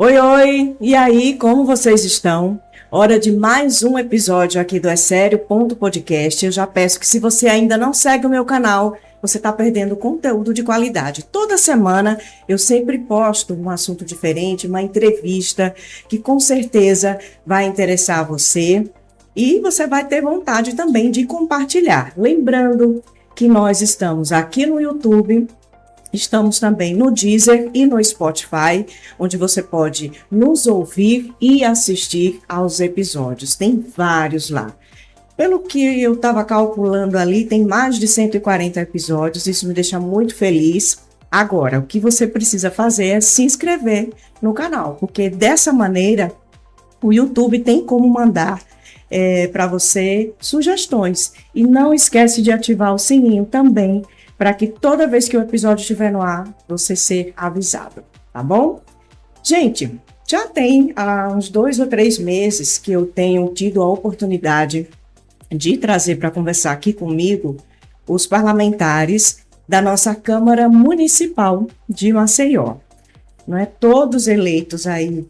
Oi, oi! E aí, como vocês estão? Hora de mais um episódio aqui do É Sério Podcast. Eu já peço que se você ainda não segue o meu canal, você está perdendo conteúdo de qualidade. Toda semana eu sempre posto um assunto diferente, uma entrevista que com certeza vai interessar você e você vai ter vontade também de compartilhar. Lembrando que nós estamos aqui no YouTube, estamos também no Deezer e no Spotify, onde você pode nos ouvir e assistir aos episódios. Tem vários lá. Pelo que eu estava calculando ali, tem mais de 140 episódios, isso me deixa muito feliz. Agora, o que você precisa fazer é se inscrever no canal, porque dessa maneira o YouTube tem como mandar para você sugestões. E não esquece de ativar o sininho também, para que toda vez que o episódio estiver no ar, você ser avisado, tá bom? Gente, já tem há uns 2 ou 3 meses que eu tenho tido a oportunidade de trazer para conversar aqui comigo os parlamentares da nossa Câmara Municipal de Maceió. Não é? Todos eleitos aí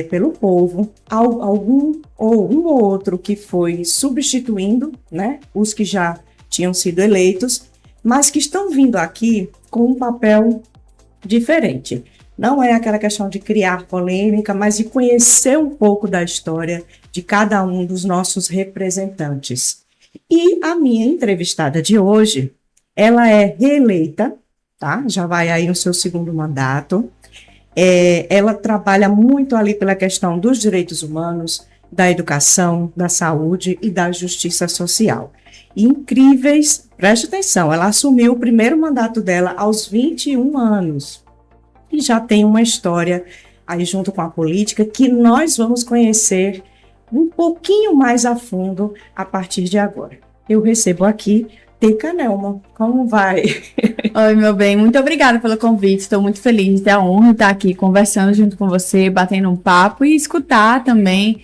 pelo povo, algum ou um ou outro que foi substituindo, né, os que já tinham sido eleitos, mas que estão vindo aqui com um papel diferente. Não é aquela questão de criar polêmica, mas de conhecer um pouco da história de cada um dos nossos representantes. E a minha entrevistada de hoje, ela é reeleita, tá? Já vai aí no seu segundo mandato. Ela trabalha muito ali pela questão dos direitos humanos, da educação, da saúde e da justiça social. Incríveis, preste atenção, ela assumiu o primeiro mandato dela aos 21 anos e já tem uma história aí junto com a política que nós vamos conhecer um pouquinho mais a fundo a partir de agora. Eu recebo aqui Teca Nelma, como vai? Oi, meu bem, muito obrigada pelo convite, estou muito feliz de ter a honra de estar aqui conversando junto com você, batendo um papo e escutar também,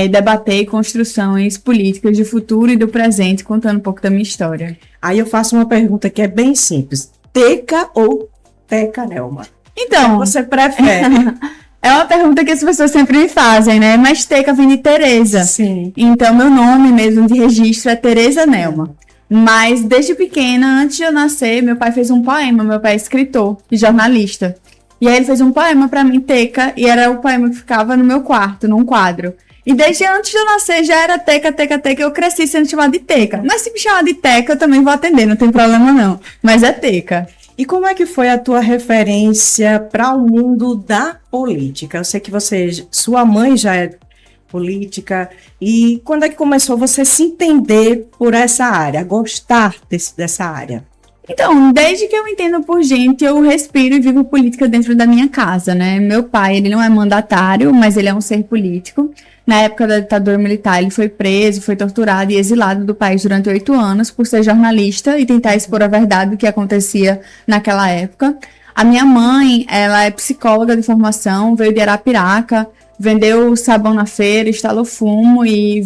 debater construções políticas do futuro e do presente, contando um pouco da minha história. Aí eu faço uma pergunta que é bem simples, Teca ou Teca Nelma? Então, o que você prefere? É uma pergunta que as pessoas sempre me fazem, né? Mas Teca vem de Tereza. Sim. Então, meu nome mesmo de registro é Tereza Nelma. Mas, desde pequena, antes de eu nascer, meu pai fez um poema. Meu pai é escritor e jornalista. E aí ele fez um poema pra mim, Teca, e era o poema que ficava no meu quarto, num quadro. E desde antes de eu nascer, já era Teca, Teca, Teca. Eu cresci sendo chamada de Teca. Mas se me chamar de Teca, eu também vou atender, não tem problema não. Mas é Teca. E como é que foi a tua referência para o mundo da política? Eu sei que sua mãe já é política, e quando é que começou você se entender por essa área, gostar dessa área? Então, desde que eu entendo por gente, eu respiro e vivo política dentro da minha casa, né? Meu pai, ele não é mandatário, mas ele é um ser político. Na época da ditadura militar, ele foi preso, foi torturado e exilado do país durante 8 anos por ser jornalista e tentar expor a verdade do que acontecia naquela época. A minha mãe, ela é psicóloga de formação, veio de Arapiraca, vendeu sabão na feira, instalou fumo e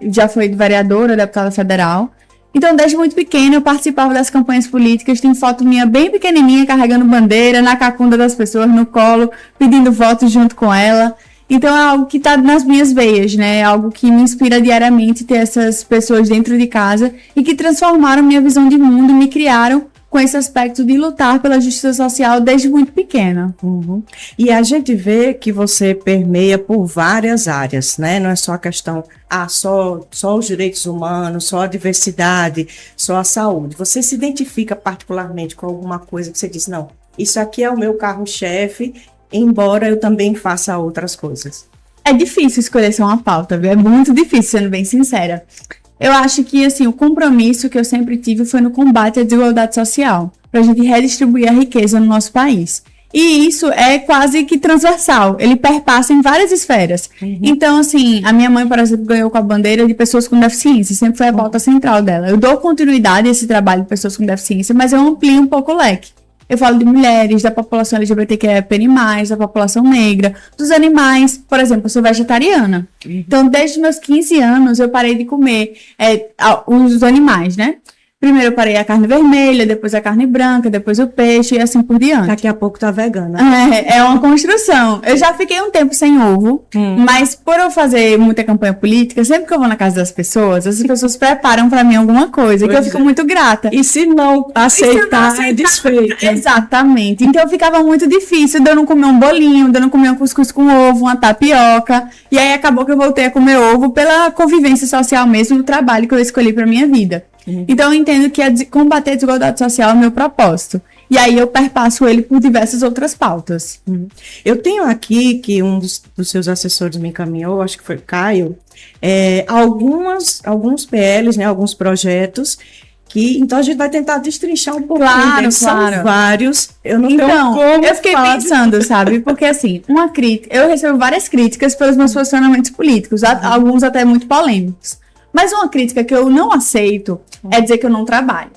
já foi vereadora, deputada federal. Então, desde muito pequena, eu participava das campanhas políticas, tem foto minha bem pequenininha, carregando bandeira, na cacunda das pessoas, no colo, pedindo votos junto com ela. Então, é algo que está nas minhas veias, né? É algo que me inspira diariamente ter essas pessoas dentro de casa e que transformaram minha visão de mundo e me criaram com esse aspecto de lutar pela justiça social desde muito pequena. Uhum. E a gente vê que você permeia por várias áreas, né? Não é só a questão, só os direitos humanos, só a diversidade, só a saúde. Você se identifica particularmente com alguma coisa que você diz, não, isso aqui é o meu carro-chefe, embora eu também faça outras coisas. É difícil escolher só uma pauta, viu? É muito difícil, sendo bem sincera. Eu acho que, assim, o compromisso que eu sempre tive foi no combate à desigualdade social, para a gente redistribuir a riqueza no nosso país. E isso é quase que transversal, ele perpassa em várias esferas. Uhum. Então, assim, a minha mãe, por exemplo, ganhou com a bandeira de pessoas com deficiência, sempre foi a pauta central dela. Eu dou continuidade a esse trabalho de pessoas com deficiência, mas eu amplio um pouco o leque. Eu falo de mulheres, da população LGBTQIA+, da população negra, dos animais. Por exemplo, eu sou vegetariana. Então, desde meus 15 anos, eu parei de comer os animais, né? Primeiro eu parei a carne vermelha, depois a carne branca, depois o peixe e assim por diante. Daqui a pouco tá vegana. É uma construção. Eu já fiquei um tempo sem ovo, mas por eu fazer muita campanha política, sempre que eu vou na casa das pessoas, as pessoas preparam pra mim alguma coisa, que eu fico muito grata. E se não aceitar, é desfeita. Exatamente. Então ficava muito difícil de eu não comer um bolinho, de eu não comer um cuscuz com ovo, uma tapioca. E aí acabou que eu voltei a comer ovo pela convivência social mesmo, no trabalho que eu escolhi pra minha vida. Então eu entendo que combater a desigualdade social é o meu propósito. E aí eu perpasso ele por diversas outras pautas. Eu tenho aqui que um dos seus assessores me encaminhou, acho que foi Caio, alguns PLs, né, alguns projetos, que então a gente vai tentar destrinchar um pouquinho. Claro. São vários. Eu não tenho como eu fiquei pensando, sabe? Porque assim, eu recebo várias críticas pelos meus posicionamentos políticos, alguns até muito polêmicos. Mas uma crítica que eu não aceito é dizer que eu não trabalho.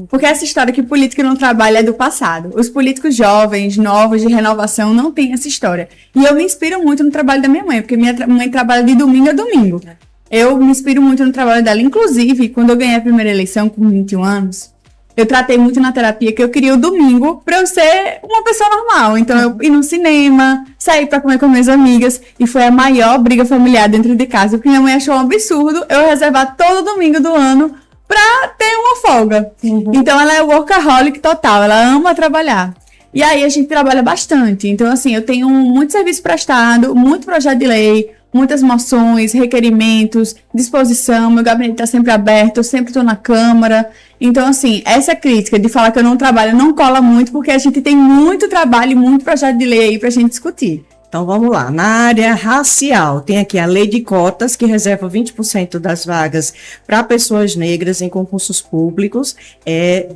Porque essa história que política não trabalha é do passado. Os políticos jovens, novos, de renovação, não têm essa história. E eu me inspiro muito no trabalho da minha mãe, porque minha mãe trabalha de domingo a domingo. Eu me inspiro muito no trabalho dela. Inclusive, quando eu ganhei a primeira eleição com 21 anos, eu tratei muito na terapia que eu queria o domingo pra eu ser uma pessoa normal. Então, eu ir no cinema, sair pra comer com minhas amigas. E foi a maior briga familiar dentro de casa, porque minha mãe achou um absurdo eu reservar todo domingo do ano pra ter uma folga. Então, ela é workaholic total, ela ama trabalhar. E aí, a gente trabalha bastante. Então, assim, eu tenho muito serviço prestado, muito projeto de lei, muitas moções, requerimentos, disposição, meu gabinete está sempre aberto, eu sempre estou na Câmara. Então, assim, essa crítica de falar que eu não trabalho não cola muito, porque a gente tem muito trabalho e muito projeto de lei aí para a gente discutir. Então, vamos lá. Na área racial, tem aqui a lei de cotas, que reserva 20% das vagas para pessoas negras em concursos públicos,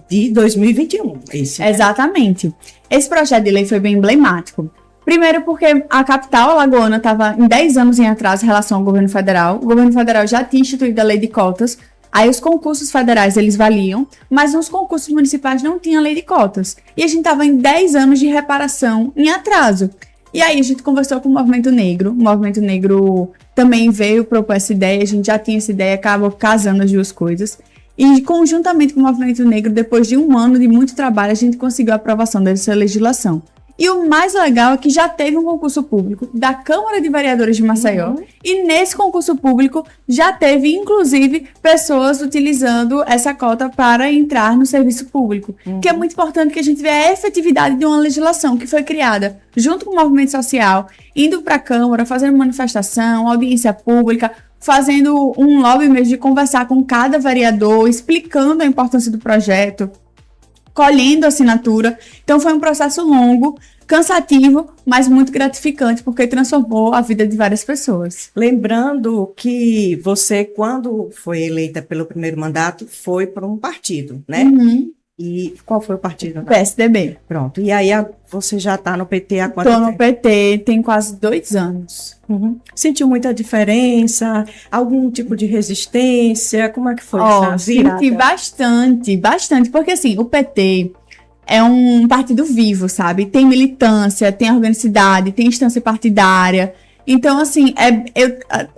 de 2021. Exatamente. Esse projeto de lei foi bem emblemático. Primeiro porque a capital alagoana estava em 10 anos em atraso em relação ao governo federal. O governo federal já tinha instituído a lei de cotas. Aí os concursos federais, eles valiam, mas nos concursos municipais não tinha lei de cotas. E a gente estava em 10 anos de reparação em atraso. E aí a gente conversou com o Movimento Negro. O Movimento Negro também veio propor essa ideia. A gente já tinha essa ideia, acabou casando as duas coisas. E conjuntamente com o Movimento Negro, depois de um ano de muito trabalho, a gente conseguiu a aprovação dessa legislação. E o mais legal é que já teve um concurso público da Câmara de Vereadores de Maceió. E nesse concurso público já teve, inclusive, pessoas utilizando essa cota para entrar no serviço público. Que é muito importante que a gente veja a efetividade de uma legislação que foi criada junto com o movimento social, indo para a Câmara, fazendo manifestação, audiência pública, fazendo um lobby mesmo de conversar com cada vereador, explicando a importância do projeto, colhendo assinatura. Então foi um processo longo, cansativo, mas muito gratificante, porque transformou a vida de várias pessoas. Lembrando que você, quando foi eleita pelo primeiro mandato, foi para um partido, né? E qual foi o partido? PSDB. Pronto. E aí você já está no PT há quanto tempo? Estou no PT, tem quase 2 anos. Sentiu muita diferença? Algum tipo de resistência? Como é que foi? Senti bastante. Porque assim, o PT é um partido vivo, sabe? Tem militância, tem organicidade, tem instância partidária. Então, assim,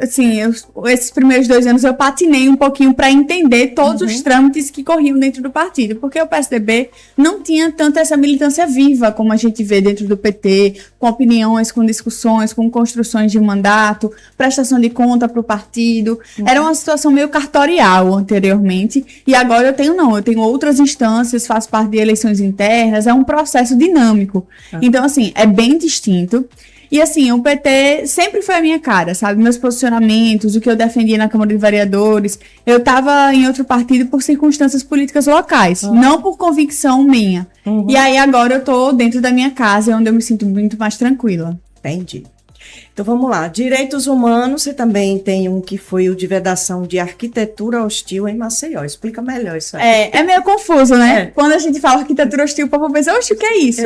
esses primeiros 2 anos eu patinei um pouquinho para entender todos os trâmites que corriam dentro do partido, porque o PSDB não tinha tanto essa militância viva como a gente vê dentro do PT, com opiniões, com discussões, com construções de mandato, prestação de conta para o partido. Era uma situação meio cartorial anteriormente, e agora eu tenho outras instâncias, faço parte de eleições internas, é um processo dinâmico. Então, assim, é bem distinto. E assim, o PT sempre foi a minha cara, sabe? Meus posicionamentos, o que eu defendia na Câmara de Vereadores. Eu estava em outro partido por circunstâncias políticas locais, não por convicção minha. E aí agora eu tô dentro da minha casa, onde eu me sinto muito mais tranquila. Entendi. Então vamos lá. Direitos humanos, você também tem um que foi o de vedação de arquitetura hostil em Maceió. Explica melhor isso aí. É meio confuso, né? Quando a gente fala arquitetura hostil, o povo pensa, oxe, o que é isso?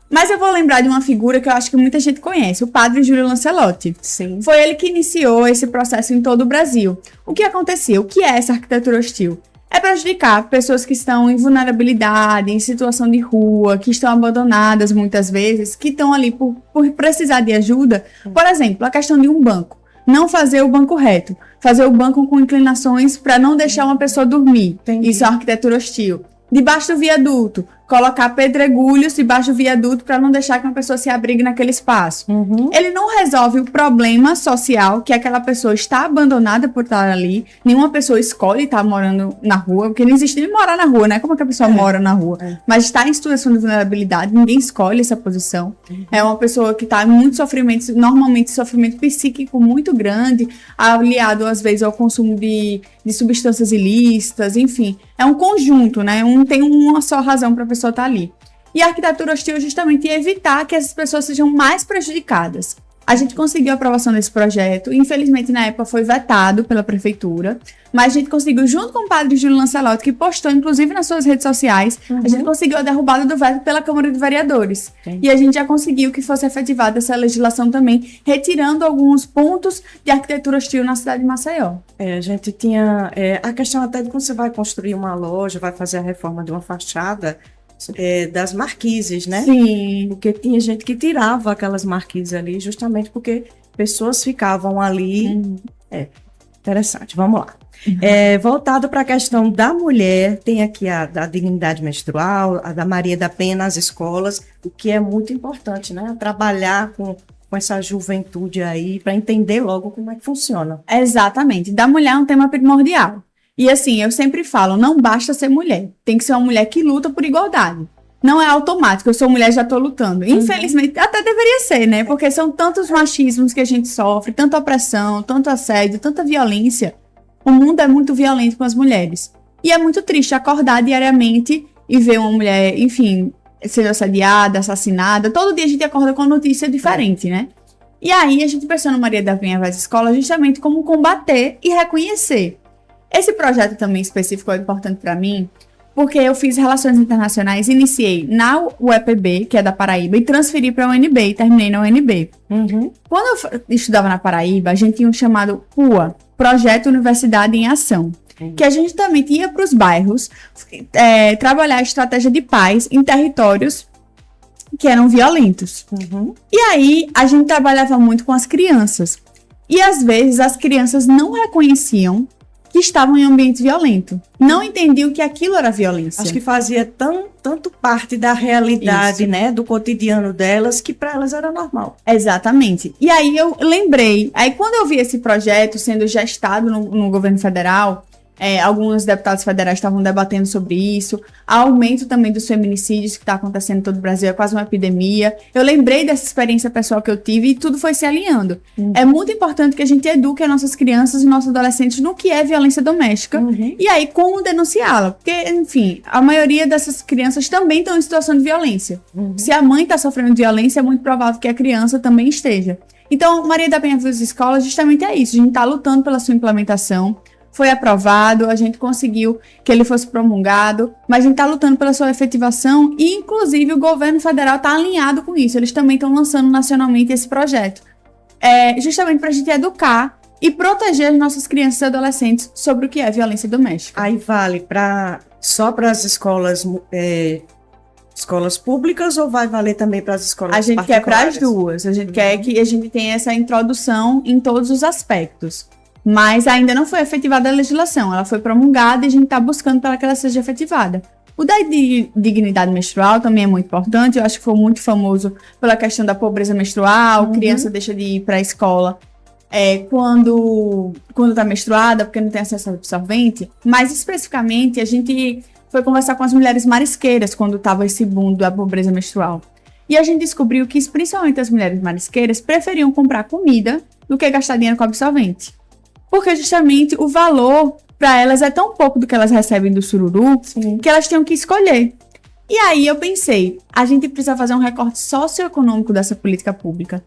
Mas eu vou lembrar de uma figura que eu acho que muita gente conhece, o padre Júlio Lancelotti. Sim. Foi ele que iniciou esse processo em todo o Brasil. O que aconteceu? O que é essa arquitetura hostil? É prejudicar pessoas que estão em vulnerabilidade, em situação de rua, que estão abandonadas muitas vezes, que estão ali por precisar de ajuda. Por exemplo, a questão de um banco. não fazer o banco reto, fazer o banco com inclinações para não deixar uma pessoa dormir. Entendi. Isso é uma arquitetura hostil. Debaixo do viaduto, colocar pedregulhos debaixo do viaduto para não deixar que uma pessoa se abrigue naquele espaço. Ele não resolve o problema social que aquela pessoa está abandonada por estar ali. Nenhuma pessoa escolhe estar morando na rua, porque não existe nem morar na rua, né? Como é que a pessoa mora na rua? Mas está em situação de vulnerabilidade, ninguém escolhe essa posição. É uma pessoa que está em muito sofrimento, normalmente sofrimento psíquico muito grande, aliado às vezes ao consumo de substâncias ilícitas, enfim. É um conjunto, né? Não tem uma só razão para a pessoa estar ali. E a arquitetura hostil é justamente evitar que essas pessoas sejam mais prejudicadas. A gente conseguiu a aprovação desse projeto, infelizmente na época foi vetado pela prefeitura, mas a gente conseguiu, junto com o padre Júlio Lancelotti, que postou inclusive nas suas redes sociais, a gente conseguiu a derrubada do veto pela Câmara de Vereadores. E a gente já conseguiu que fosse efetivada essa legislação também, retirando alguns pontos de arquitetura hostil na cidade de Maceió. A gente tinha a questão até de quando você vai construir uma loja, vai fazer a reforma de uma fachada, das marquises, né? Sim. Porque tinha gente que tirava aquelas marquises ali, justamente porque pessoas ficavam ali. Interessante, vamos lá. Voltado para a questão da mulher, tem aqui a da dignidade menstrual, a da Maria da Penha nas escolas, o que é muito importante, né? Trabalhar com essa juventude aí, para entender logo como é que funciona. Exatamente. Da mulher é um tema primordial. E assim, eu sempre falo, não basta ser mulher. Tem que ser uma mulher que luta por igualdade. Não é automático, eu sou mulher, já estou lutando. Infelizmente, até deveria ser, né? Porque são tantos machismos que a gente sofre, tanta opressão, tanto assédio, tanta violência. O mundo é muito violento com as mulheres. E é muito triste acordar diariamente e ver uma mulher, enfim, sendo assediada, assassinada. Todo dia a gente acorda com uma notícia diferente, né? E aí a gente pensou no Maria da Penha Vaz Escola justamente como combater e reconhecer. Esse projeto também específico é importante para mim, porque eu fiz Relações Internacionais, iniciei na UEPB, que é da Paraíba, e transferi para a UNB, e terminei na UNB. Quando eu estudava na Paraíba, a gente tinha um chamado PUA, Projeto Universidade em Ação, que a gente também ia para os bairros trabalhar a estratégia de paz em territórios que eram violentos. E aí, a gente trabalhava muito com as crianças. E às vezes, as crianças não reconheciam que estavam em ambiente violento. Não entendiam que aquilo era violência. Acho que fazia tanto parte da realidade, né, do cotidiano delas, que para elas era normal. Exatamente. E aí eu lembrei, aí quando eu vi esse projeto sendo gestado no governo federal, alguns deputados federais estavam debatendo sobre isso, aumento também dos feminicídios que está acontecendo em todo o Brasil, é quase uma epidemia. Eu lembrei dessa experiência pessoal que eu tive e tudo foi se alinhando. É muito importante que a gente eduque as nossas crianças e nossos adolescentes no que é violência doméstica e aí como denunciá-la, porque, enfim, a maioria dessas crianças também estão em situação de violência. Se a mãe está sofrendo violência, é muito provável que a criança também esteja. Então, Maria da Penha Vaz Escola justamente é isso, a gente está lutando pela sua implementação. Foi aprovado, a gente conseguiu que ele fosse promulgado, mas a gente está lutando pela sua efetivação e, inclusive, o governo federal está alinhado com isso. Eles também estão lançando nacionalmente esse projeto, justamente para a gente educar e proteger as nossas crianças e adolescentes sobre o que é violência doméstica. Aí vale só para as escolas públicas ou vai valer também para as escolas particulares? A gente quer para as duas, a gente quer que a gente tenha essa introdução em todos os aspectos. Mas ainda não foi efetivada a legislação, ela foi promulgada e a gente está buscando para que ela seja efetivada. O da dignidade menstrual também é muito importante, eu acho que foi muito famoso pela questão da pobreza menstrual, criança deixa de ir para a escola quando está menstruada, porque não tem acesso ao absorvente, mas especificamente a gente foi conversar com as mulheres marisqueiras quando estava esse boom da pobreza menstrual. E a gente descobriu que principalmente as mulheres marisqueiras preferiam comprar comida do que gastar dinheiro com absorvente. Porque justamente o valor para elas é tão pouco do que elas recebem do sururu que elas tinham que escolher. E aí eu pensei, a gente precisa fazer um recorte socioeconômico dessa política pública.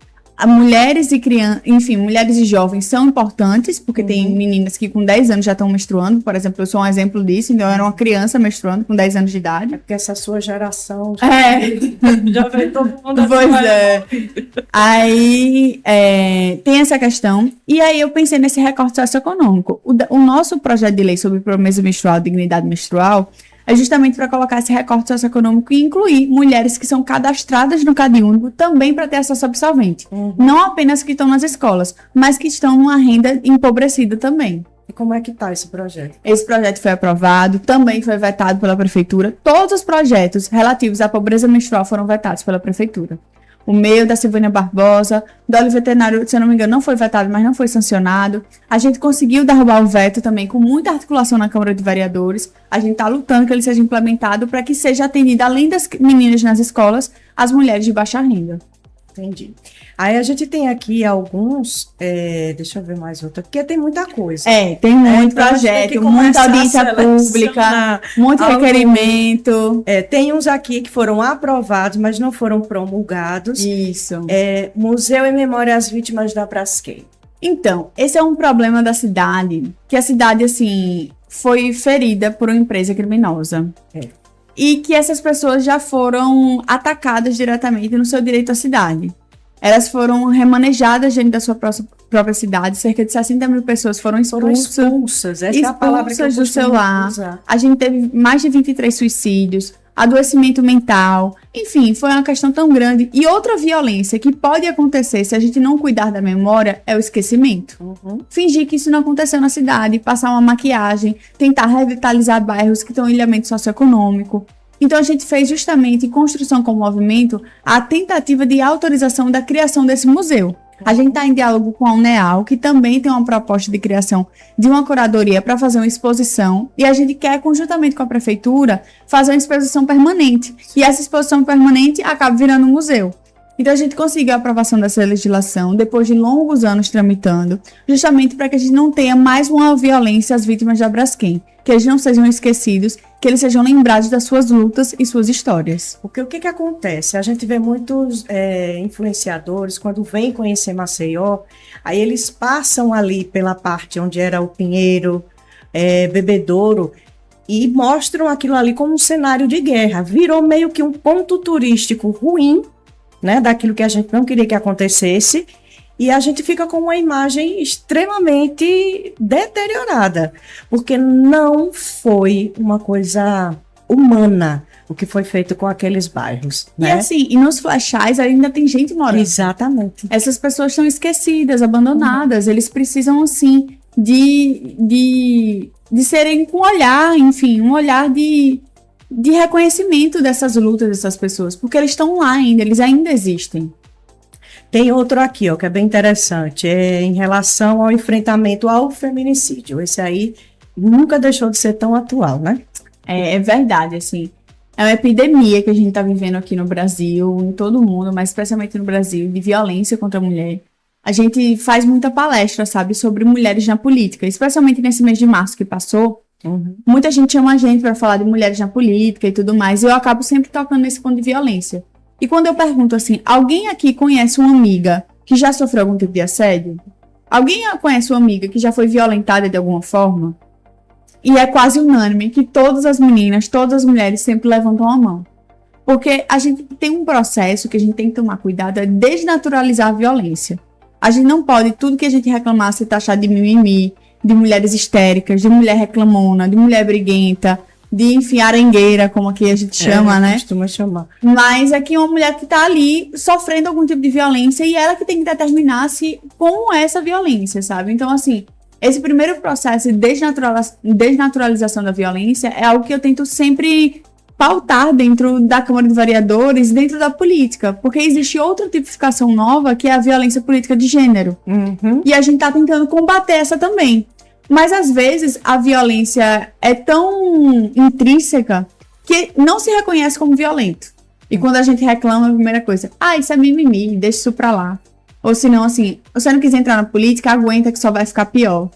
Mulheres e crianças, enfim, mulheres e jovens são importantes, porque tem meninas que com 10 anos já estão menstruando, por exemplo, eu sou um exemplo disso, então eu era uma criança menstruando com 10 anos de idade. É porque essa sua geração já veio todo mundo assim. Pois é. Aí tem essa questão, e aí eu pensei nesse recorte socioeconômico. O nosso projeto de lei sobre pobreza menstrual e dignidade menstrual, é justamente para colocar esse recorte socioeconômico e incluir mulheres que são cadastradas no CadÚnico também para ter acesso absorvente. Não apenas que estão nas escolas, mas que estão numa renda empobrecida também. E como é que está esse projeto? Esse projeto foi aprovado, também foi vetado pela Prefeitura. Todos os projetos relativos à pobreza menstrual foram vetados pela Prefeitura. O meu, da Silvânia Barbosa, do óleo veterinário, se eu não me engano, não foi vetado, mas não foi sancionado. A gente conseguiu derrubar o veto também com muita articulação na Câmara de Vereadores. A gente está lutando que ele seja implementado para que seja atendido, além das meninas nas escolas, as mulheres de baixa renda. Entendi. Aí a gente tem aqui alguns, deixa eu ver mais outra, porque tem muita coisa. Tem muito então projeto, muita audiência pública, muito requerimento. Tem uns aqui que foram aprovados, mas não foram promulgados. Isso. Museu em Memória às Vítimas da Braskem. Então, esse é um problema da cidade, que a cidade, assim, foi ferida por uma empresa criminosa. E que essas pessoas já foram atacadas diretamente no seu direito à cidade. Elas foram remanejadas dentro da sua própria cidade. Cerca de 60 mil pessoas foram expulsas. Essa é a palavra que eu do seu lar. usar. A gente teve mais de 23 suicídios, adoecimento mental. Enfim, foi uma questão tão grande. E outra violência que pode acontecer se a gente não cuidar da memória é o esquecimento. Fingir que isso não aconteceu na cidade, passar uma maquiagem, tentar revitalizar bairros que estão em ilhamento socioeconômico. Então a gente fez justamente em Construção com o Movimento a tentativa de autorização da criação desse museu. A gente está em diálogo com a UNEAL, que também tem uma proposta de criação de uma curadoria para fazer uma exposição, e a gente quer, conjuntamente com a Prefeitura, fazer uma exposição permanente. E essa exposição permanente acaba virando um museu. Então a gente conseguiu a aprovação dessa legislação, depois de longos anos tramitando, justamente para que a gente não tenha mais uma violência às vítimas da Braskem, que eles não sejam esquecidos, que eles sejam lembrados das suas lutas e suas histórias. Porque o que acontece? A gente vê muitos influenciadores, quando vêm conhecer Maceió, aí eles passam ali pela parte onde era o Pinheiro, Bebedouro, e mostram aquilo ali como um cenário de guerra. Virou meio que um ponto turístico ruim, né, daquilo que a gente não queria que acontecesse, e a gente fica com uma imagem extremamente deteriorada, porque não foi uma coisa humana o que foi feito com aqueles bairros, né? E assim, e nos flechais ainda tem gente morando. Exatamente. Essas pessoas estão esquecidas, abandonadas, eles precisam, assim, de serem com olhar, enfim, um olhar de reconhecimento dessas lutas dessas pessoas, porque eles estão lá ainda, eles ainda existem. Tem outro aqui, ó, que é bem interessante, em relação ao enfrentamento ao feminicídio. Esse aí nunca deixou de ser tão atual, né? É verdade, assim. É uma epidemia que a gente está vivendo aqui no Brasil, em todo o mundo, mas especialmente no Brasil, de violência contra a mulher. A gente faz muita palestra, sabe, sobre mulheres na política, especialmente nesse mês de março que passou. Muita gente chama a gente para falar de mulheres na política e tudo mais, e eu acabo sempre tocando nesse ponto de violência. E quando eu pergunto assim, alguém aqui conhece uma amiga que já sofreu algum tipo de assédio? Alguém conhece uma amiga que já foi violentada de alguma forma? E é quase unânime que todas as meninas, todas as mulheres sempre levantam a mão. Porque a gente tem um processo que a gente tem que tomar cuidado, é desnaturalizar a violência. A gente não pode, tudo que a gente reclamar, ser taxado de mimimi, de mulheres histéricas, de mulher reclamona, de mulher briguenta, de enfim, arengueira, como aqui a gente chama, né? Costuma chamar. Mas aqui é uma mulher que tá ali sofrendo algum tipo de violência e ela que tem que determinar se como é essa violência, sabe? Então, assim, esse primeiro processo de desnaturalização da violência é algo que eu tento sempre pautar dentro da Câmara de Vereadores, dentro da política, porque existe outra tipificação nova que é a violência política de gênero. E a gente tá tentando combater essa também. Mas, às vezes, a violência é tão intrínseca que não se reconhece como violento. E quando a gente reclama, a primeira coisa, isso é mimimi, deixa isso pra lá. Ou senão, assim, você não quis entrar na política, aguenta que só vai ficar pior.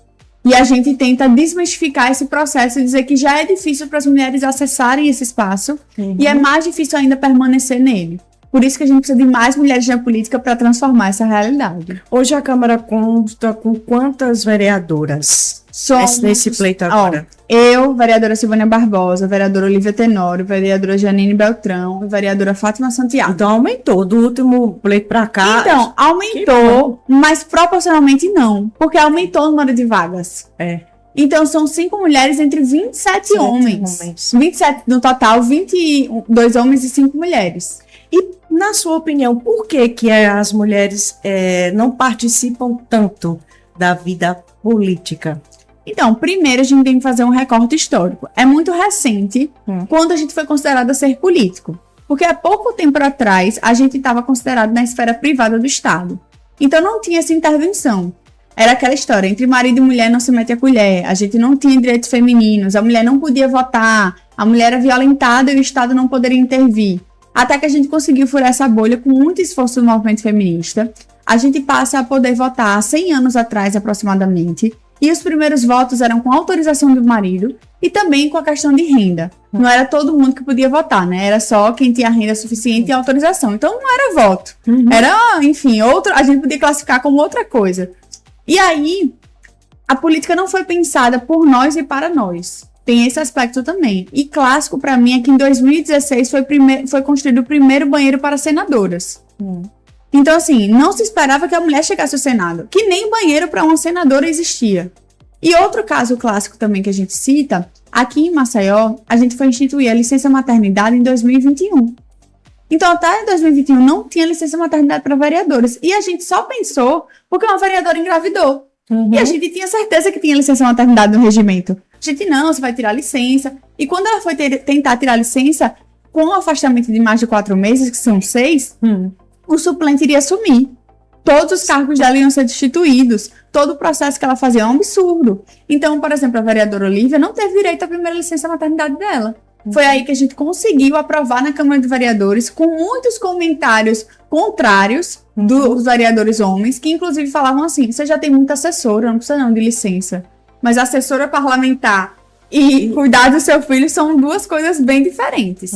E a gente tenta desmistificar esse processo e dizer que já é difícil para as mulheres acessarem esse espaço e é mais difícil ainda permanecer nele. Por isso que a gente precisa de mais mulheres na política para transformar essa realidade. Hoje a Câmara conta com quantas vereadoras? Somos, nesse pleito agora? Eu, vereadora Silvânia Barbosa, vereadora Olivia Tenório, vereadora Janine Beltrão e vereadora Fátima Santiago. Então aumentou do último pleito para cá? Então, aumentou, mas proporcionalmente não, porque aumentou o número de vagas. Então, são 5 mulheres entre 27 homens. 27 no total, 22 homens e 5 mulheres. E, na sua opinião, por que as mulheres não participam tanto da vida política? Então, primeiro a gente tem que fazer um recorte histórico. É muito recente quando a gente foi considerada ser político. Porque há pouco tempo atrás, a gente estava considerado na esfera privada do Estado. Então, não tinha essa intervenção. Era aquela história, entre marido e mulher não se mete a colher, a gente não tinha direitos femininos, a mulher não podia votar, a mulher era violentada e o Estado não poderia intervir. Até que a gente conseguiu furar essa bolha com muito esforço do movimento feminista. A gente passa a poder votar há 100 anos atrás, aproximadamente, e os primeiros votos eram com autorização do marido e também com a questão de renda. Não era todo mundo que podia votar, né? Era só quem tinha renda suficiente e autorização. Então não era voto. Era, enfim, a gente podia classificar como outra coisa. E aí, a política não foi pensada por nós e para nós. Tem esse aspecto também. E clássico para mim é que em 2016 foi construído o primeiro banheiro para senadoras. Então, assim, não se esperava que a mulher chegasse ao Senado. Que nem banheiro para uma senadora existia. E outro caso clássico também que a gente cita, aqui em Maceió, a gente foi instituir a licença maternidade em 2021. Então, até em 2021 não tinha licença maternidade para vereadores. E a gente só pensou porque uma vereadora engravidou. E a gente tinha certeza que tinha licença maternidade no regimento. A gente, não, você vai tirar licença. E quando ela foi tentar tirar licença, com o afastamento de mais de 4 meses, que são 6, o suplente iria assumir. Todos os cargos dela iam ser destituídos. Todo o processo que ela fazia é um absurdo. Então, por exemplo, a vereadora Olívia não teve direito à primeira licença maternidade dela. Foi aí que a gente conseguiu aprovar na Câmara de Vereadores, com muitos comentários contrários dos vereadores homens, que inclusive falavam assim, você já tem muita assessora, não precisa não de licença. Mas assessora parlamentar e cuidar do seu filho são 2 coisas bem diferentes.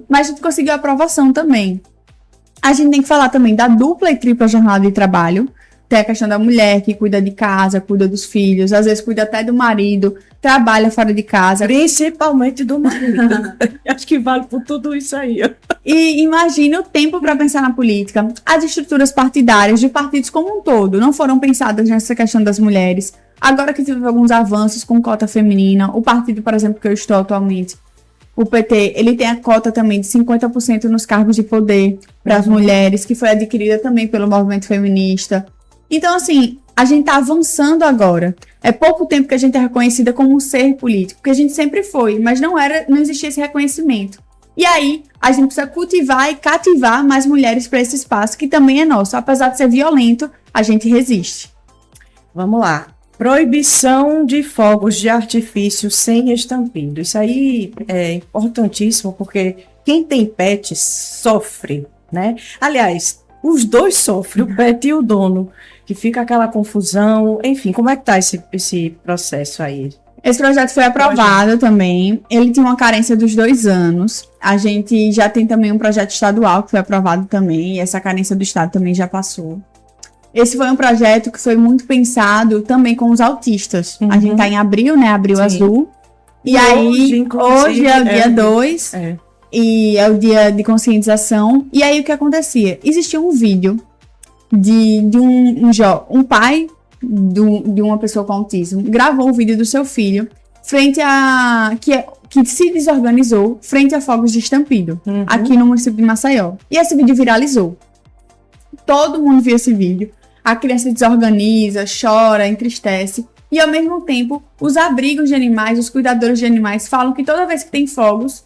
Mas a gente conseguiu a aprovação também. A gente tem que falar também da dupla e tripla jornada de trabalho. Tem a questão da mulher que cuida de casa, cuida dos filhos, às vezes cuida até do marido, trabalha fora de casa. Principalmente do marido. Acho que vale por tudo isso aí. E imagine o tempo para pensar na política. As estruturas partidárias de partidos como um todo não foram pensadas nessa questão das mulheres. Agora que tivemos alguns avanços com cota feminina, o partido, por exemplo, que eu estou atualmente, o PT, ele tem a cota também de 50% nos cargos de poder para as mulheres, que foi adquirida também pelo movimento feminista. Então, assim, a gente está avançando agora. É pouco tempo que a gente é reconhecida como um ser político, porque a gente sempre foi, mas não existia esse reconhecimento. E aí, a gente precisa cultivar e cativar mais mulheres para esse espaço, que também é nosso. Apesar de ser violento, a gente resiste. Vamos lá. Proibição de fogos de artifício sem estampido. Isso aí é importantíssimo, porque quem tem pet sofre, né? Aliás, os dois sofrem, o pet e o dono, que fica aquela confusão. Enfim, como é que tá esse processo aí? Esse projeto foi aprovado também. Ele tinha uma carência dos 2 anos. A gente já tem também um projeto estadual que foi aprovado também, e essa carência do Estado também já passou. Esse foi um projeto que foi muito pensado também com os autistas. A gente tá em abril, né? Abril Azul. E aí, hoje é o dia 2. E é o dia de conscientização. E aí, o que acontecia? Existia um vídeo de um pai de uma pessoa com autismo. Gravou o vídeo do seu filho frente a... que se desorganizou frente a fogos de estampido. Aqui no município de Maceió. E esse vídeo viralizou. Todo mundo viu esse vídeo. A criança desorganiza, chora, entristece. E, ao mesmo tempo, os abrigos de animais, os cuidadores de animais falam que toda vez que tem fogos,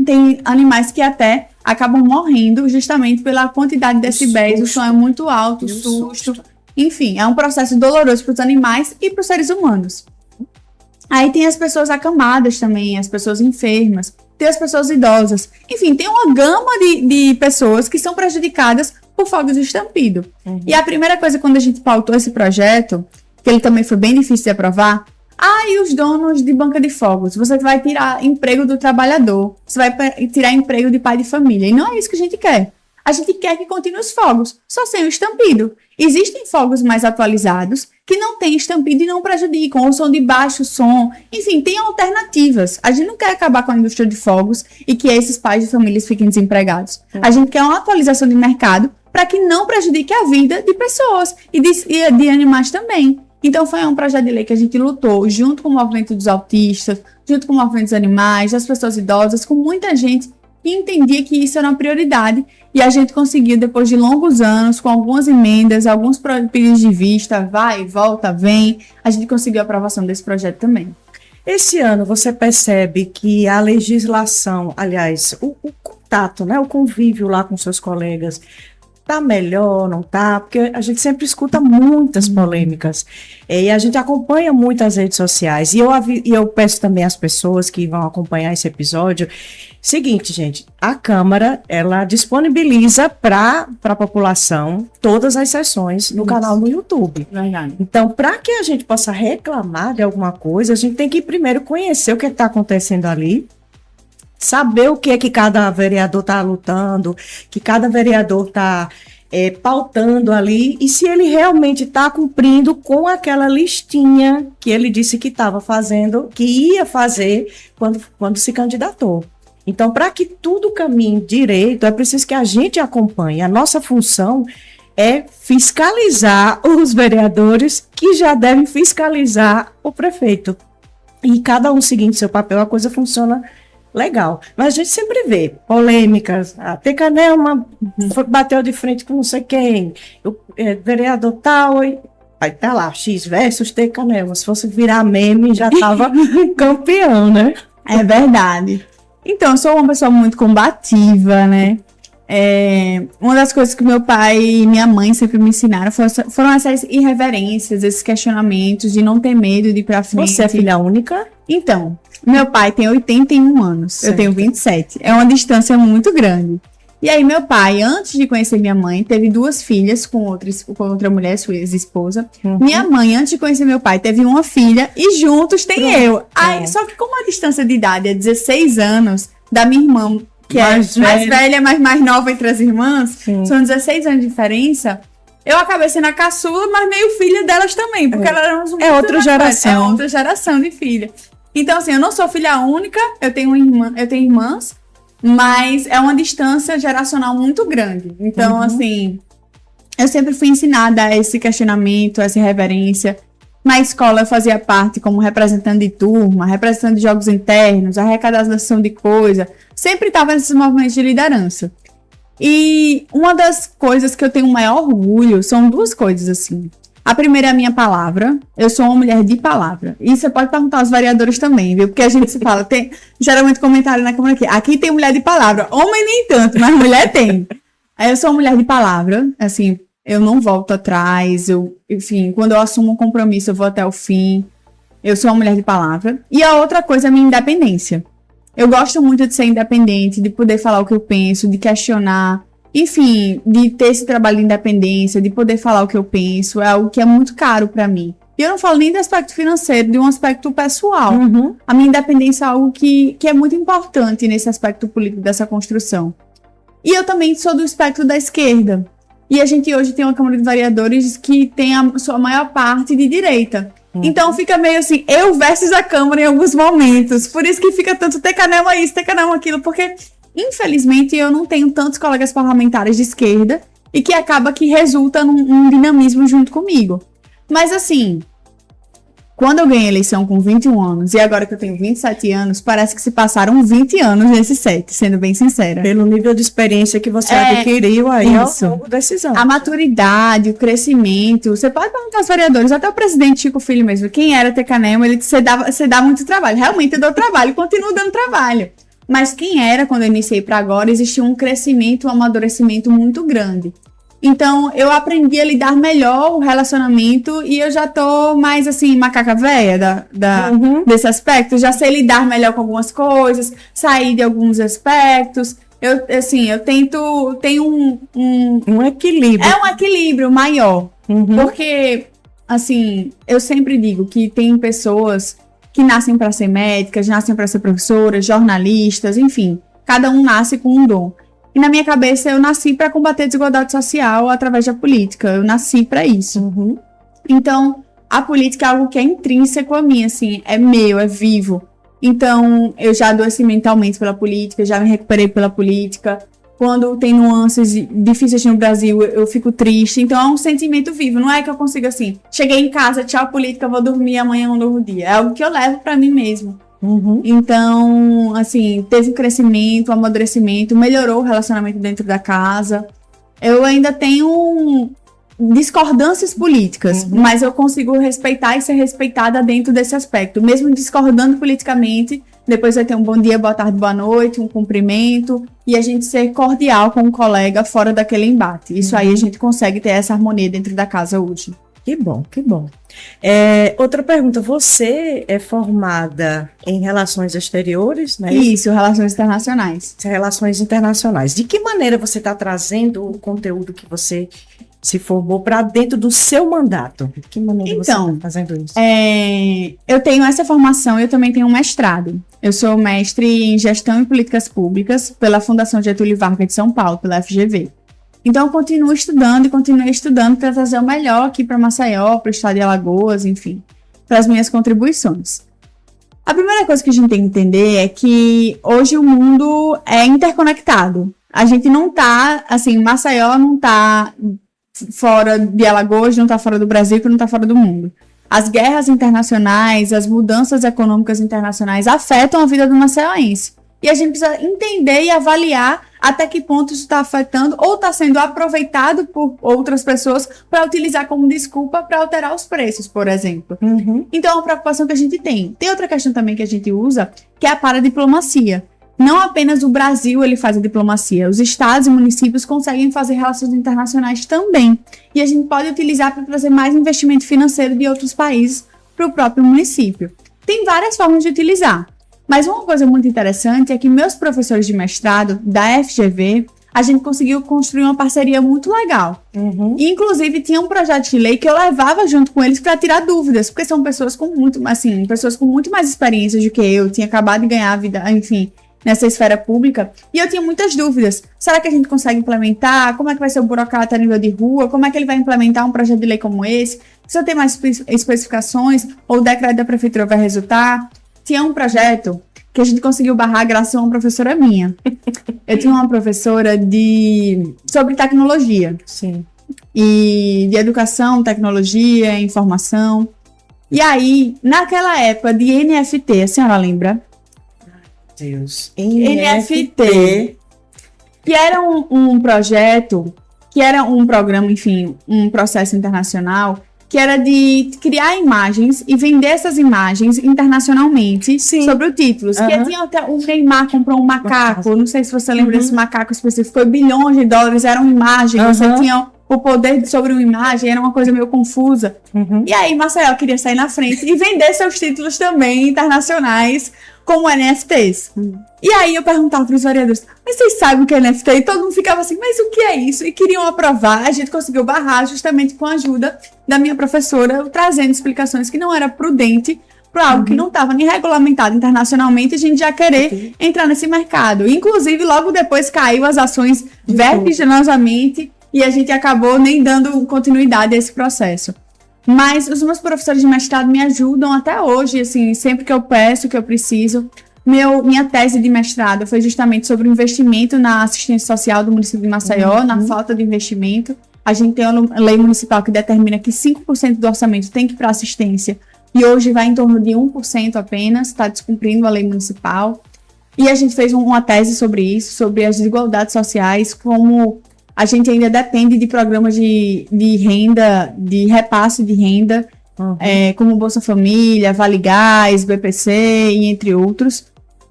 tem animais que até acabam morrendo justamente pela quantidade de decibéis. O som é muito alto, o susto. Enfim, é um processo doloroso para os animais e para os seres humanos. Aí tem as pessoas acamadas também, as pessoas enfermas, tem as pessoas idosas. Enfim, tem uma gama de pessoas que são prejudicadas por fogos de estampido. E a primeira coisa, quando a gente pautou esse projeto, que ele também foi bem difícil de aprovar, e os donos de banca de fogos? Você vai tirar emprego do trabalhador, você vai tirar emprego de pai de família. E não é isso que a gente quer. A gente quer que continue os fogos, só sem o estampido. Existem fogos mais atualizados que não têm estampido e não prejudicam, ou são de baixo som. Enfim, tem alternativas. A gente não quer acabar com a indústria de fogos e que esses pais de famílias fiquem desempregados. A gente quer uma atualização de mercado para que não prejudique a vida de pessoas e de animais também. Então foi um projeto de lei que a gente lutou junto com o movimento dos autistas, junto com o movimento dos animais, das pessoas idosas, com muita gente que entendia que isso era uma prioridade, e a gente conseguiu, depois de longos anos, com algumas emendas, alguns pedidos de vista, vai, volta, vem, a gente conseguiu a aprovação desse projeto também. Esse ano você percebe que a legislação, aliás, o contato, né, o convívio lá com seus colegas, tá melhor, não tá? Porque a gente sempre escuta muitas polêmicas e a gente acompanha muito as redes sociais. E eu peço também às pessoas que vão acompanhar esse episódio, seguinte, gente, a Câmara, ela disponibiliza para a população todas as sessões no canal no YouTube. Então, para que a gente possa reclamar de alguma coisa, a gente tem que primeiro conhecer o que está acontecendo ali, saber o que é que cada vereador está lutando, que cada vereador está pautando ali, e se ele realmente está cumprindo com aquela listinha que ele disse que estava fazendo, que ia fazer quando se candidatou. Então, para que tudo caminhe direito, é preciso que a gente acompanhe. A nossa função é fiscalizar os vereadores, que já devem fiscalizar o prefeito. E cada um seguindo seu papel, a coisa funciona legal. Mas a gente sempre vê polêmicas. A Tecanelma bateu de frente com não sei quem, o vereador tal, aí tá lá, X versus Tecanelma. Se fosse virar meme, já tava campeão, né? É verdade. Então, eu sou uma pessoa muito combativa, né? Uma das coisas que meu pai e minha mãe sempre me ensinaram foram essas irreverências, esses questionamentos de não ter medo de ir pra frente. Você é filha única? Então, meu pai tem 81 anos, certo. Eu tenho 27. É uma distância muito grande. E aí, meu pai, antes de conhecer minha mãe, teve 2 filhas com outra mulher, sua ex-esposa. Minha mãe, antes de conhecer meu pai, teve uma filha e juntos tem eu. Aí, só que como a distância de idade é 16 anos da minha irmã, que mais é mais velha, mas mais nova entre as irmãs, são 16 anos de diferença, eu acabei sendo a caçula, mas meio filha delas também, porque elas eram muito outra geração. É outra geração de filha. Então, assim, eu não sou filha única, eu tenho irmãs, mas é uma distância geracional muito grande. Então, assim, eu sempre fui ensinada a esse questionamento, essa reverência. Na escola eu fazia parte como representante de turma, representante de jogos internos, arrecadação de coisa. Sempre estava nesses movimentos de liderança. E uma das coisas que eu tenho maior orgulho são 2 coisas, assim. A primeira é a minha palavra. Eu sou uma mulher de palavra. E você pode perguntar aos vereadores também, viu? Porque a gente se fala, tem geralmente comentário na Câmara aqui. Aqui tem mulher de palavra. Homem nem tanto, mas mulher tem. Aí eu sou uma mulher de palavra, assim, eu não volto atrás. Enfim, quando eu assumo um compromisso, eu vou até o fim. Eu sou uma mulher de palavra. E a outra coisa é a minha independência. Eu gosto muito de ser independente, de poder falar o que eu penso, de questionar. Enfim, de ter esse trabalho de independência, de poder falar o que eu penso, é algo que é muito caro pra mim. E eu não falo nem do aspecto financeiro, de um aspecto pessoal. A minha independência é algo que é muito importante nesse aspecto político dessa construção. E eu também sou do espectro da esquerda. E a gente hoje tem uma Câmara de Vereadores que tem a sua maior parte de direita. Então fica meio assim, eu versus a Câmara em alguns momentos. Por isso que fica tanto Tecanelma isso, Tecanelma aquilo, porque infelizmente eu não tenho tantos colegas parlamentares de esquerda e que acaba que resulta num dinamismo junto comigo. Mas assim, quando eu ganhei a eleição com 21 anos e agora que eu tenho 27 anos, parece que se passaram 20 anos nesses 7, sendo bem sincera. Pelo nível de experiência que você adquiriu aí ao longo desses anos. A maturidade, o crescimento. Você pode perguntar aos vereadores, até o presidente Chico Filho mesmo, quem era Tecanelma, ele disse, você dá muito trabalho. Realmente eu dou trabalho, continuo dando trabalho. Mas quem era, quando eu iniciei para agora, existia um crescimento, um amadurecimento muito grande. Então, eu aprendi a lidar melhor o relacionamento e eu já tô mais, assim, macaca véia desse aspecto. Já sei lidar melhor com algumas coisas, sair de alguns aspectos. Eu tenho um equilíbrio. É um equilíbrio maior. Porque, assim, eu sempre digo que tem pessoas que nascem para ser médicas, nascem para ser professoras, jornalistas, enfim. Cada um nasce com um dom. E na minha cabeça, eu nasci para combater a desigualdade social através da política. Eu nasci para isso. Então, a política é algo que é intrínseco a mim, assim, é meu, é vivo. Então, eu já adoeci mentalmente pela política, já me recuperei pela política. Quando tem nuances difíceis no Brasil, eu fico triste. Então, é um sentimento vivo. Não é que eu consigo, assim, cheguei em casa, tchau, política, vou dormir, amanhã é um novo dia. É algo que eu levo pra mim mesmo. Então, assim, teve um crescimento, um amadurecimento, melhorou o relacionamento dentro da casa. Eu ainda tenho discordâncias políticas, mas eu consigo respeitar e ser respeitada dentro desse aspecto. Mesmo discordando politicamente, depois vai ter um bom dia, boa tarde, boa noite, um cumprimento, e a gente ser cordial com o colega fora daquele embate. Isso aí a gente consegue ter essa harmonia dentro da casa hoje. Que bom, que bom. Outra pergunta, você é formada em Relações Exteriores, né? Isso, Relações Internacionais. Relações Internacionais. De que maneira você está trazendo o conteúdo que você se formou para dentro do seu mandato? De que maneira você está fazendo isso? Eu tenho essa formação, eu também tenho um mestrado. Eu sou mestre em Gestão e Políticas Públicas pela Fundação Getúlio Vargas de São Paulo, pela FGV. Então, eu continuo estudando e continuei estudando para trazer o melhor aqui para Maceió, para o estado de Alagoas, enfim, para as minhas contribuições. A primeira coisa que a gente tem que entender é que hoje o mundo é interconectado. A gente não tá, assim, Maceió não tá fora de Alagoas, não tá fora do Brasil, não tá fora do mundo. As guerras internacionais, as mudanças econômicas internacionais afetam a vida do maceioense. E a gente precisa entender e avaliar até que ponto isso está afetando ou está sendo aproveitado por outras pessoas para utilizar como desculpa para alterar os preços, por exemplo. Então, é uma preocupação que a gente tem. Tem outra questão também que a gente usa, que é a paradiplomacia. Não apenas o Brasil ele faz a diplomacia, os estados e municípios conseguem fazer relações internacionais também. E a gente pode utilizar para trazer mais investimento financeiro de outros países para o próprio município. Tem várias formas de utilizar. Mas uma coisa muito interessante é que meus professores de mestrado da FGV, a gente conseguiu construir uma parceria muito legal. E, inclusive, tinha um projeto de lei que eu levava junto com eles para tirar dúvidas, porque são pessoas com muito mais experiência do que eu, tinha acabado de ganhar a vida, enfim, nessa esfera pública, e eu tinha muitas dúvidas. Será que a gente consegue implementar? Como é que vai ser o burocrata a nível de rua? Como é que ele vai implementar um projeto de lei como esse? Se eu ter mais especificações, ou o decreto da prefeitura vai resultar? Tinha um projeto que a gente conseguiu barrar graças a uma professora minha. Eu tinha uma professora sobre tecnologia. Sim. E de educação, tecnologia, informação. E aí, naquela época de NFT, a senhora lembra? Deus. NFT. Que era um projeto, que era um programa, enfim, um processo internacional, que era de criar imagens e vender essas imagens internacionalmente. Sim. Sobre o título. Que tinha até o Neymar comprou um macaco, não sei se você lembra desse macaco específico, foi bilhões de dólares, era uma imagem, você tinha o poder sobre uma imagem, era uma coisa meio confusa. E aí Maceió queria sair na frente e vender seus títulos também internacionais como NFTs. E aí eu perguntava para os vereadores, mas vocês sabem o que é NFT? E todo mundo ficava assim, mas o que é isso? E queriam aprovar, a gente conseguiu barrar justamente com a ajuda da minha professora, trazendo explicações que não era prudente para algo que não estava nem regulamentado internacionalmente, a gente já querer entrar nesse mercado. Inclusive, logo depois caiu as ações vertiginosamente e a gente acabou nem dando continuidade a esse processo. Mas os meus professores de mestrado me ajudam até hoje, assim, sempre que eu peço, que eu preciso. Minha tese de mestrado foi justamente sobre o investimento na assistência social do município de Maceió, na falta de investimento. A gente tem uma lei municipal que determina que 5% do orçamento tem que ir para assistência, e hoje vai em torno de 1% apenas, está descumprindo a lei municipal. E a gente fez uma tese sobre isso, sobre as desigualdades sociais, como a gente ainda depende de programas de renda, de repasse de renda, como Bolsa Família, Vale Gás, BPC e entre outros,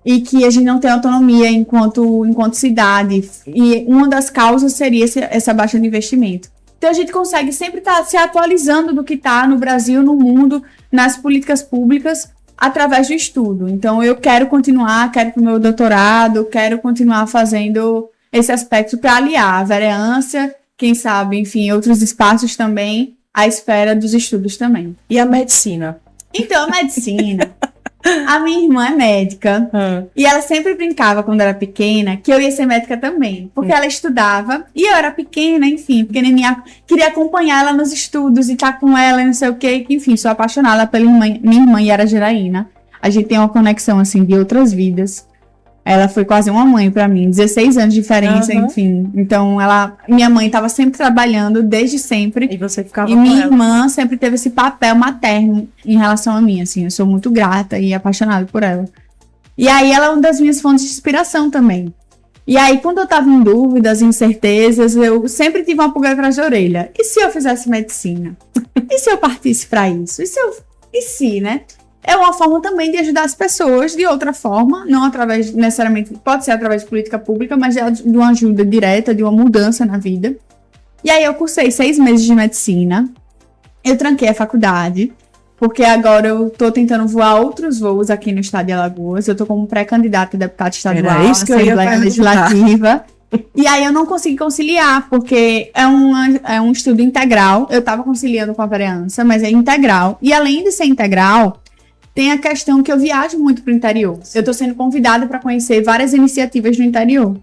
e que a gente não tem autonomia enquanto cidade. E uma das causas seria essa baixa de investimento. Então a gente consegue sempre estar se atualizando do que está no Brasil, no mundo, nas políticas públicas, através do estudo. Então eu quero continuar, quero para o meu doutorado, quero continuar fazendo esse aspecto para aliar a vereança, quem sabe, enfim, outros espaços também, à esfera dos estudos também. E a medicina? Então, a medicina... A minha irmã é médica e ela sempre brincava quando era pequena que eu ia ser médica também, porque ela estudava e eu era pequena, enfim, pequenininha, queria acompanhar ela nos estudos e estar com ela e não sei o que, enfim, sou apaixonada pela minha irmã Yara Geraína. A gente tem uma conexão assim de outras vidas. Ela foi quase uma mãe pra mim, 16 anos de diferença, enfim. Então, minha mãe estava sempre trabalhando, desde sempre. E você ficava E com minha ela. irmã sempre teve esse papel materno em relação a mim, assim. Eu sou muito grata e apaixonada por ela. E aí, ela é uma das minhas fontes de inspiração também. E aí, quando eu tava em dúvidas, incertezas, eu sempre tive uma pulga atrás da orelha. E se eu fizesse medicina? E se eu partisse pra isso? E se, né? É uma forma também de ajudar as pessoas de outra forma, não através, necessariamente, pode ser através de política pública, mas de uma ajuda direta, de uma mudança na vida. E aí eu cursei 6 meses de medicina, eu tranquei a faculdade, porque agora eu tô tentando voar outros voos aqui no estado de Alagoas, eu tô como pré-candidata a deputada estadual, Era isso que eu ia Assembleia Legislativa. E aí eu não consegui conciliar, porque é um estudo integral, eu tava conciliando com a vereança, mas é integral. E além de ser integral, tem a questão que eu viajo muito pro interior. Eu tô sendo convidada para conhecer várias iniciativas no interior.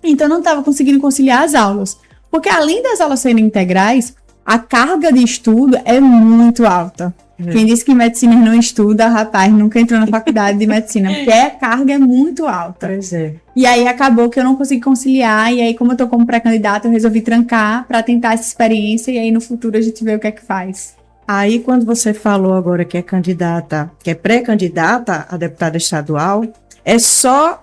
Então, eu não estava conseguindo conciliar as aulas. Porque além das aulas serem integrais, a carga de estudo é muito alta. Quem disse que medicina não estuda, rapaz, nunca entrou na faculdade de medicina. Porque a carga é muito alta. Pois é. E aí, acabou que eu não consegui conciliar. E aí, como eu tô como pré-candidata, eu resolvi trancar para tentar essa experiência. E aí, no futuro, a gente vê o que é que faz. Aí, quando você falou agora que é candidata, que é pré-candidata a deputada estadual, é só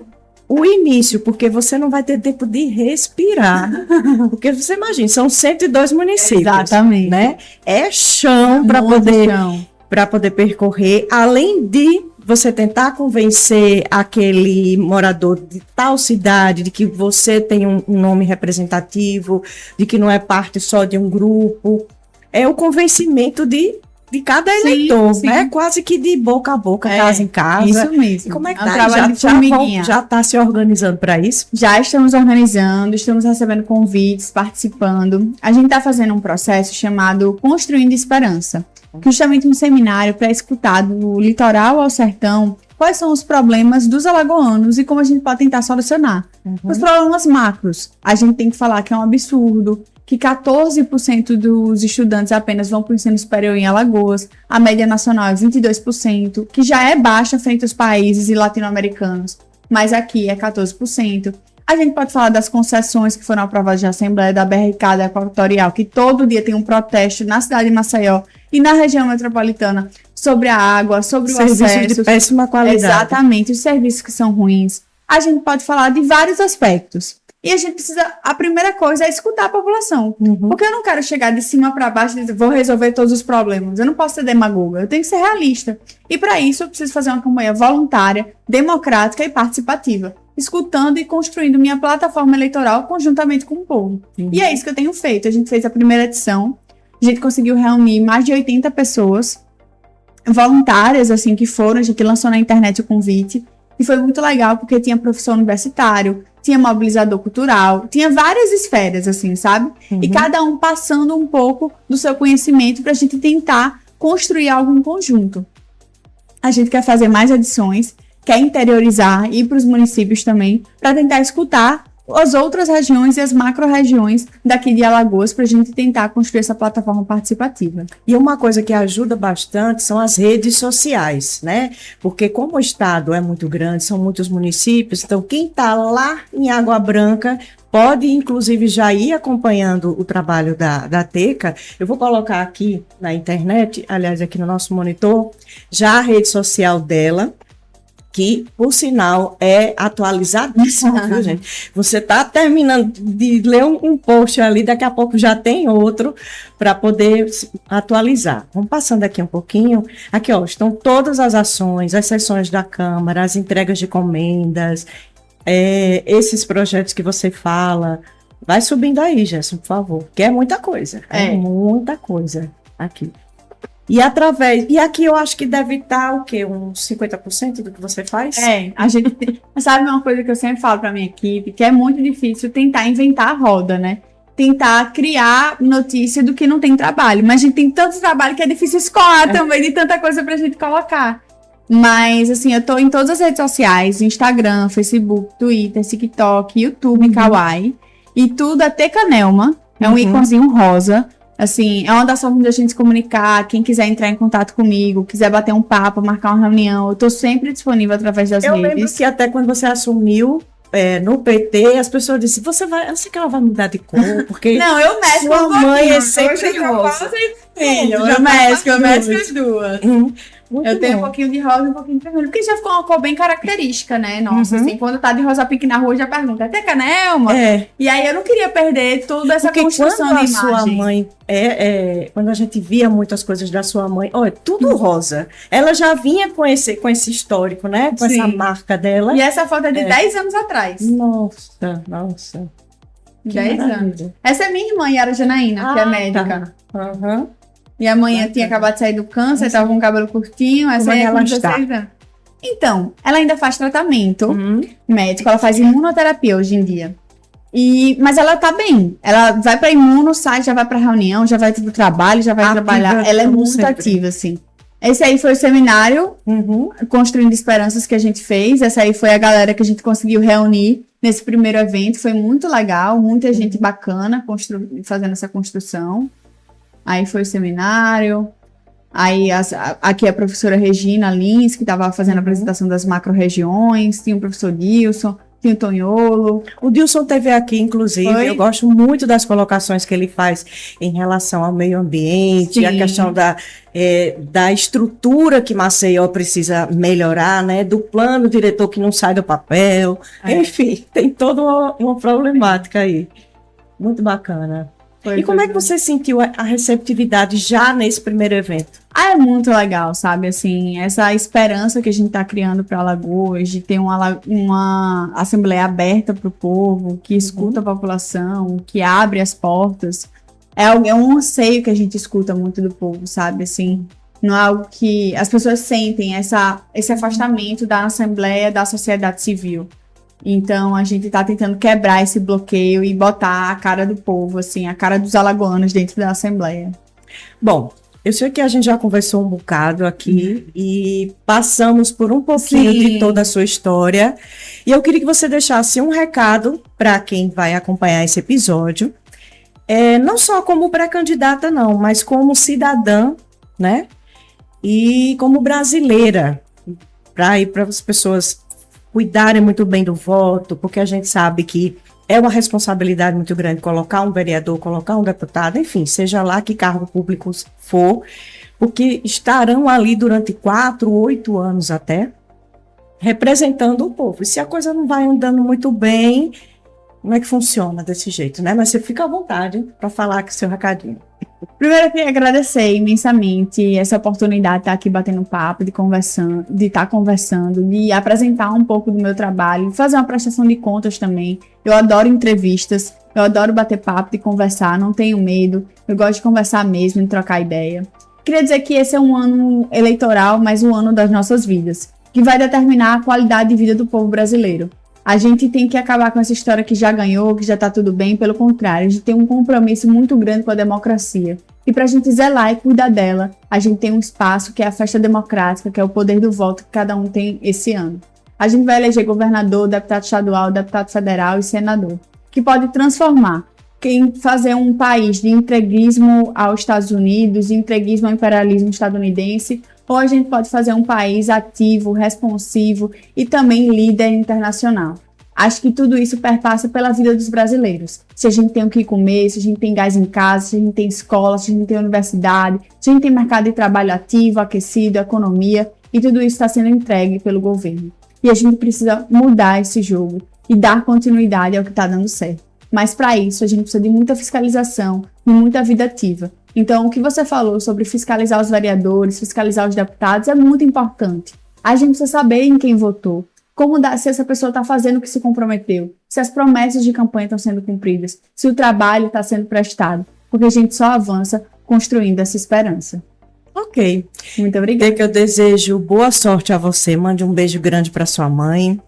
o início, porque você não vai ter tempo de respirar. Porque você imagina, são 102 municípios. Exatamente. Né? É chão para poder percorrer, além de você tentar convencer aquele morador de tal cidade de que você tem um nome representativo, de que não é parte só de um grupo. É o convencimento de cada eleitor, sim. né? Quase que de boca a boca, casa em casa. Isso mesmo. E como é que um tá? trabalho de formiguinha. Já está se organizando para isso? Já estamos organizando, estamos recebendo convites, participando. A gente está fazendo um processo chamado Construindo Esperança, que é justamente um seminário para escutar do litoral ao sertão quais são os problemas dos alagoanos e como a gente pode tentar solucionar. Os problemas macros, a gente tem que falar que é um absurdo, que 14% dos estudantes apenas vão para o ensino superior em Alagoas, a média nacional é 22%, que já é baixa frente aos países latino-americanos, mas aqui é 14%. A gente pode falar das concessões que foram aprovadas na Assembleia, da BRK, da Equatorial, que todo dia tem um protesto na cidade de Maceió e na região metropolitana sobre a água, sobre o Serviços acesso. de péssima qualidade. Exatamente, os serviços que são ruins. A gente pode falar de vários aspectos. E a gente precisa, a primeira coisa é escutar a população. Porque eu não quero chegar de cima para baixo e dizer, vou resolver todos os problemas. Eu não posso ser demagoga, eu tenho que ser realista. E para isso eu preciso fazer uma campanha voluntária, democrática e participativa. Escutando e construindo minha plataforma eleitoral conjuntamente com o povo. E é isso que eu tenho feito. A gente fez a primeira edição, a gente conseguiu reunir mais de 80 pessoas voluntárias, assim, que foram, a gente lançou na internet o convite. E foi muito legal, porque tinha professor universitário, tinha mobilizador cultural, tinha várias esferas, assim, sabe? E cada um passando um pouco do seu conhecimento pra gente tentar construir algo em conjunto. A gente quer fazer mais edições, quer interiorizar, ir pros municípios também, pra tentar escutar as outras regiões e as macro-regiões daqui de Alagoas para a gente tentar construir essa plataforma participativa. E uma coisa que ajuda bastante são as redes sociais, né? Porque como o estado é muito grande, são muitos municípios, então quem está lá em Água Branca pode, inclusive, já ir acompanhando o trabalho da Teca. Eu vou colocar aqui na internet, aliás, aqui no nosso monitor, já a rede social dela, que, por sinal, é atualizadíssima, viu, gente? Você está terminando de ler um post ali, daqui a pouco já tem outro para poder atualizar. Vamos passando aqui um pouquinho. Aqui, ó, estão todas as ações, as sessões da Câmara, as entregas de encomendas, esses projetos que você fala. Vai subindo aí, Gerson, por favor, que é muita coisa. É muita coisa aqui. E aqui eu acho que deve estar o quê? Uns 50% do que você faz? A gente sabe uma coisa que eu sempre falo pra minha equipe, que é muito difícil tentar inventar a roda, né? Tentar criar notícia do que não tem trabalho. Mas a gente tem tanto trabalho que é difícil escoar também de tanta coisa pra gente colocar. Mas, assim, eu tô em todas as redes sociais, Instagram, Facebook, Twitter, TikTok, YouTube, Kawaii. E tudo é Teca Nelma, é um íconezinho rosa. Assim, é uma das formas de a gente se comunicar. Quem quiser entrar em contato comigo, quiser bater um papo, marcar uma reunião, eu tô sempre disponível através das redes. Eu lembro que até quando você assumiu no PT, as pessoas disseram, eu sei que ela vai mudar de cor, porque não, eu mesclo sua mãe é sempre rosa. Eu mesclo as duas. Eu tenho um pouquinho de rosa e um pouquinho de vermelho, porque já ficou uma cor bem característica, né? Nossa, assim, quando tá de rosa pique na rua, já pergunta, até Canelma? E aí eu não queria perder toda essa construção de imagem. Sua mãe, quando a gente via muitas coisas da sua mãe, é tudo rosa. Ela já vinha com esse histórico, né? Com essa marca dela. E essa foto é de 10 anos atrás. Nossa. 10 anos. Essa é minha irmã, Yara Janaína, que é médica. Tá. E a mãe tinha acabado de sair do câncer, tava com o cabelo curtinho, essa aí é com 16 anos. Então, ela ainda faz tratamento médico, ela faz imunoterapia hoje em dia. Mas ela tá bem. Ela vai pra imuno, sai, já vai pra reunião, já vai pro trabalho, já vai trabalhar. Ela é muito ativa, assim. Esse aí foi o seminário Construindo Esperanças que a gente fez. Essa aí foi a galera que a gente conseguiu reunir nesse primeiro evento. Foi muito legal, muita gente bacana fazendo essa construção. Aí foi o seminário, aí aqui a professora Regina Lins, que estava fazendo a apresentação das macro-regiões, tinha o professor Dilson, tinha o Tonholo. O Dilson esteve aqui, inclusive, eu gosto muito das colocações que ele faz em relação ao meio ambiente, a questão da estrutura que Maceió precisa melhorar, né, do plano diretor que não sai do papel, enfim, tem toda uma problemática aí, muito bacana. E como é que você sentiu a receptividade já nesse primeiro evento? É muito legal, sabe? Assim, essa esperança que a gente está criando para Alagoas, de ter uma assembleia aberta para o povo, que escuta a população, que abre as portas. É um anseio que a gente escuta muito do povo, sabe? Assim, não é algo que as pessoas sentem, esse afastamento da assembleia, da sociedade civil. Então, a gente tá tentando quebrar esse bloqueio e botar a cara do povo, assim, a cara dos alagoanos dentro da Assembleia. Bom, eu sei que a gente já conversou um bocado aqui e passamos por um pouquinho de toda a sua história. E eu queria que você deixasse um recado para quem vai acompanhar esse episódio. Não só como pré-candidata, não, mas como cidadã, né? E como brasileira, para as pessoas cuidarem muito bem do voto, porque a gente sabe que é uma responsabilidade muito grande colocar um vereador, colocar um deputado, enfim, seja lá que cargo público for, porque estarão ali durante 4, 8 anos até, representando o povo. E se a coisa não vai andando muito bem, como é que funciona desse jeito, né? Mas você fica à vontade para falar aqui seu recadinho. Primeiro, eu queria agradecer imensamente essa oportunidade de estar aqui batendo papo, de estar conversando, de apresentar um pouco do meu trabalho, fazer uma prestação de contas também. Eu adoro entrevistas, eu adoro bater papo, de conversar, não tenho medo, eu gosto de conversar mesmo, de trocar ideia. Queria dizer que esse é um ano eleitoral, mas um ano das nossas vidas, que vai determinar a qualidade de vida do povo brasileiro. A gente tem que acabar com essa história que já ganhou, que já tá tudo bem. Pelo contrário, a gente tem um compromisso muito grande com a democracia. E pra gente zelar e cuidar dela, a gente tem um espaço que é a festa democrática, que é o poder do voto que cada um tem esse ano. A gente vai eleger governador, deputado estadual, deputado federal e senador, que pode transformar, fazer um país de entreguismo aos Estados Unidos, de entreguismo ao imperialismo estadunidense, ou a gente pode fazer um país ativo, responsivo e também líder internacional. Acho que tudo isso perpassa pela vida dos brasileiros. Se a gente tem o que comer, se a gente tem gás em casa, se a gente tem escola, se a gente tem universidade, se a gente tem mercado de trabalho ativo, aquecido, economia, e tudo isso está sendo entregue pelo governo. E a gente precisa mudar esse jogo e dar continuidade ao que está dando certo. Mas para isso a gente precisa de muita fiscalização e muita vida ativa. Então, o que você falou sobre fiscalizar os vereadores, fiscalizar os deputados é muito importante. A gente precisa saber em quem votou, se essa pessoa está fazendo o que se comprometeu, se as promessas de campanha estão sendo cumpridas, se o trabalho está sendo prestado, porque a gente só avança construindo essa esperança. Ok. Muito obrigada. Eu desejo boa sorte a você, mande um beijo grande para sua mãe.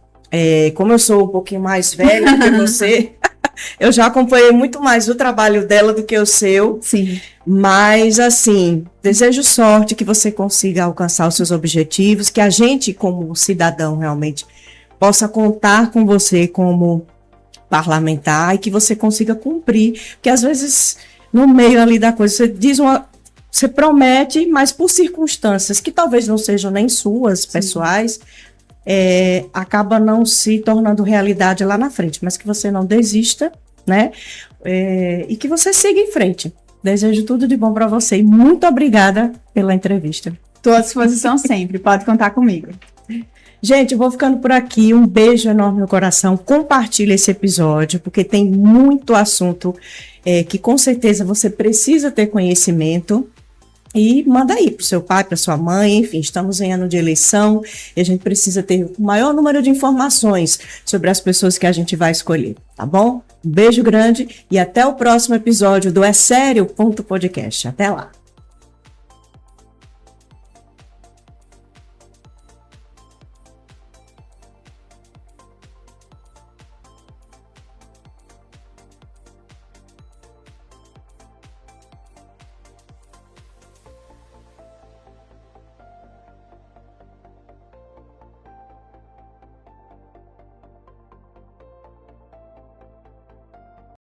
Como eu sou um pouquinho mais velha que você... Eu já acompanhei muito mais o trabalho dela do que o seu. Sim. Mas, assim, desejo sorte, que você consiga alcançar os seus objetivos, que a gente, como cidadão, realmente possa contar com você como parlamentar e que você consiga cumprir. Porque, às vezes, no meio ali da coisa, você promete, mas por circunstâncias que talvez não sejam nem suas, pessoais, acaba não se tornando realidade lá na frente, mas que você não desista, né? E que você siga em frente. Desejo tudo de bom para você e muito obrigada pela entrevista. Estou à disposição sempre, pode contar comigo. Gente, eu vou ficando por aqui. Um beijo enorme no coração. Compartilhe esse episódio, porque tem muito assunto que com certeza você precisa ter conhecimento. E manda aí para o seu pai, para sua mãe, enfim, estamos em ano de eleição e a gente precisa ter o maior número de informações sobre as pessoas que a gente vai escolher, tá bom? Um beijo grande e até o próximo episódio do É Sério? Podcast. Até lá!